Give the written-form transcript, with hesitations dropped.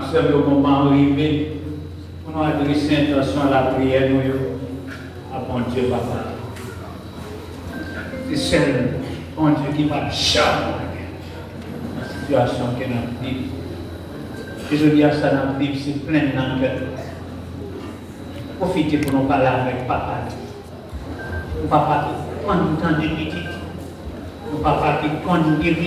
observé au moment arrivé, pour nous adresser l'intention à la prière, nous, à bon Dieu, papa. C'est seul, bon Dieu, qui va changer la situation que nous vivons. Et je dis à ça, nous vivons, c'est plein dans le cœur. Profitez pour nous parler avec papa. Papa, quand nous t'en dit, papa qui conduit